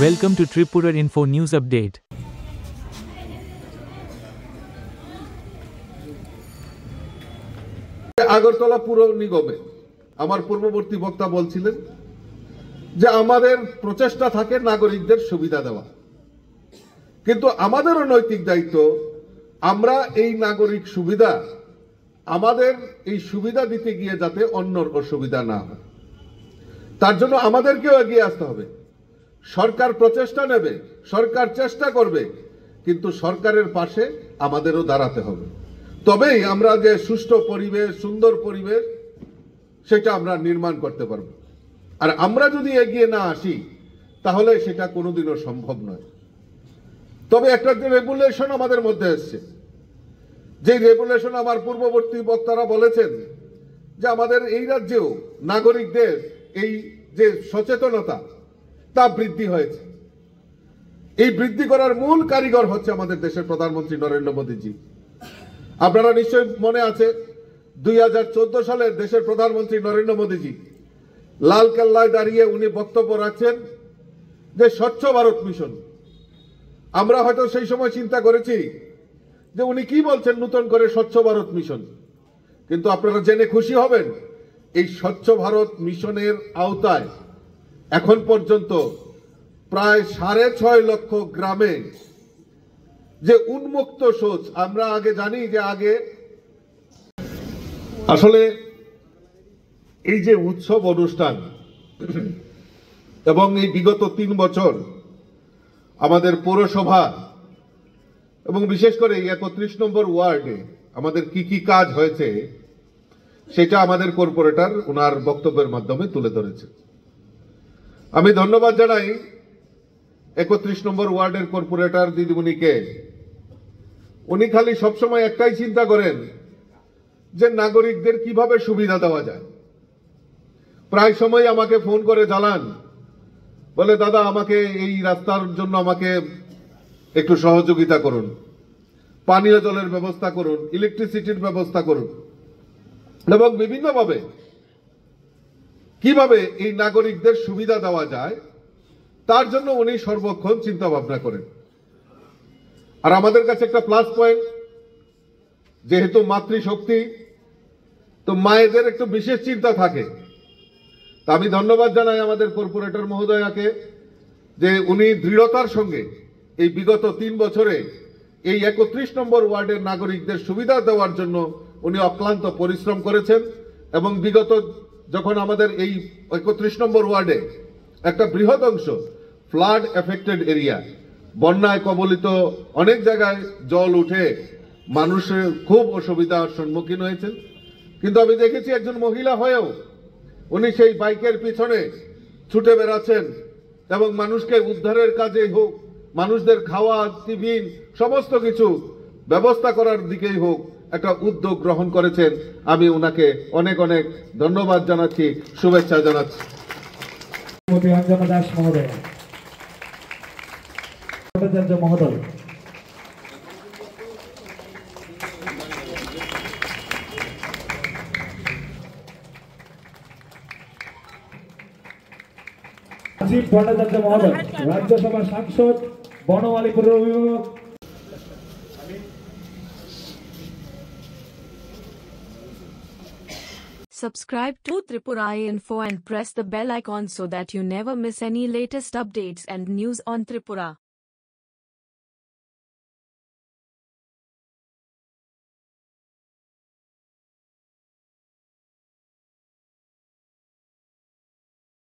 Welcome to Tripura Info News Update. Agartala পুর নিগমে আমার পূর্ববর্তী বক্তা বলছিলেন যে আমাদের প্রচেষ্টা থাকে নাগরিকদের সুবিধা দেওয়া, কিন্তু আমাদেরও নৈতিক দায়িত্ব আমরা এই নাগরিক সুবিধা আমাদের এই সুবিধা দিতে গিয়ে যাতে অন্যর অসুবিধা না হয়, তার জন্য আমাদেরকেও এগিয়ে আসতে হবে। সরকার প্রচেষ্টা নেবে, সরকার চেষ্টা করবে, কিন্তু সরকারের পাশে আমাদেরও দাঁড়াতে হবে। তবেই আমরা যে সুষ্ঠু পরিবেশ, সুন্দর পরিবেশ সেটা আমরা নির্মাণ করতে পারবো। আর আমরা যদি এগিয়ে না আসি তাহলে সেটা কোনোদিনও সম্ভব নয়। তবে একটা যে রেগুলেশন আমাদের মধ্যে এসছে, যে রেগুলেশন আমার পূর্ববর্তী বক্তারা বলেছেন যে আমাদের এই রাজ্যেও নাগরিকদের এই যে সচেতনতা তা বৃদ্ধি হয়েছে। এই বৃদ্ধি করার মূল কারিগর হচ্ছে আমাদের দেশের প্রধানমন্ত্রী নরেন্দ্র মোদীজি। আপনারা নিশ্চয়ই মনে আছে 2014 সালে দেশের প্রধানমন্ত্রী নরেন্দ্র মোদীজি লালকেল্লায় দাঁড়িয়ে উনি বক্তব্য রাখছেন যে স্বচ্ছ ভারত মিশন। আমরা হয়তো সেই সময় চিন্তা করেছি যে উনি কি বলছেন নতুন করে স্বচ্ছ ভারত মিশন, কিন্তু আপনারা জেনে খুশি হবেন এই স্বচ্ছ ভারত মিশনের আওতায় এখন পর্যন্ত প্রায় 6.5 লক্ষ গ্রামে যে উন্মুক্ত শৌচ, আমরা আগে জানি যে আগে আসলে এই যে উৎসব অনুষ্ঠান এবং এই বিগত 3 বছর আমাদের পৌরসভা এবং বিশেষ করে 31 নম্বর ওয়ার্ডে আমাদের কি কাজ হয়েছে সেটা আমাদের কর্পোরেটর ওনার বক্তব্যের মাধ্যমে তুলে ধরেছে। আমি ধন্যবাদ জানাই 31 নম্বর ওয়ার্ডের কর্পোরেটর দিদিমণিকে। উনি খালি সবসময় একটাই চিন্তা করেন যে নাগরিকদের কিভাবে সুবিধা দেওয়া যায়। প্রায় সময় আমাকে ফোন করে জানান, বলে দাদা আমাকে এই রাস্তার জন্য আমাকে একটু সহযোগিতা করুন, পানীয় জলের ব্যবস্থা করুন, ইলেকট্রিসিটির ব্যবস্থা করুন, এবং বিভিন্নভাবে কিভাবে এই নাগরিকদের সুবিধা দেওয়া যায় তার জন্য উনি সর্বক্ষণ চিন্তা ভাবনা করেন। আর আমাদের কাছে একটা প্লাস পয়েন্ট, যেহেতু মাতৃশক্তি, তো মায়েদের একটু বিশেষ চিন্তা থাকে। তা আমি ধন্যবাদ জানাই আমাদের কর্পোরেটর মহোদয়াকে যে উনি দৃঢ়তার সঙ্গে এই বিগত 3 বছরে এই 31 নম্বর ওয়ার্ডের নাগরিকদের সুবিধা দেওয়ার জন্য উনি অক্লান্ত পরিশ্রম করেছেন। এবং বিগত যখন আমাদের এই 31 নম্বর ওয়ার্ডে একটা বৃহৎ অংশ ফ্লাড এফেক্টেড এরিয়া, বন্যায় কবলিত অনেক জায়গায় জল উঠে মানুষের খুব অসুবিধার সম্মুখীন হয়েছেন, কিন্তু আমি দেখেছি একজন মহিলা হয়েও উনি সেই বাইকের পিছনে ছুটে বেড়াচ্ছেন এবং মানুষকে উদ্ধারের কাজে হোক, মানুষদের খাওয়া, টিফিন সমস্ত কিছু ব্যবস্থা করার দিকেই হোক একটা উদ্যোগ গ্রহণ করেছেন। আমি ওনাকে অনেক অনেক ধন্যবাদ জানাচ্ছি, শুভেচ্ছা জানাচ্ছি। অঞ্জনা দাস মহোদয়, ভট্টাচার্য মহোদয়, রাজীব ভট্টাচার্য মহোদয়, রাজ্যসভার সাংসদ, বনমালীপুর অভিভাবক। Subscribe to Tripura Info and press the bell icon so that you never miss any latest updates and news on Tripura.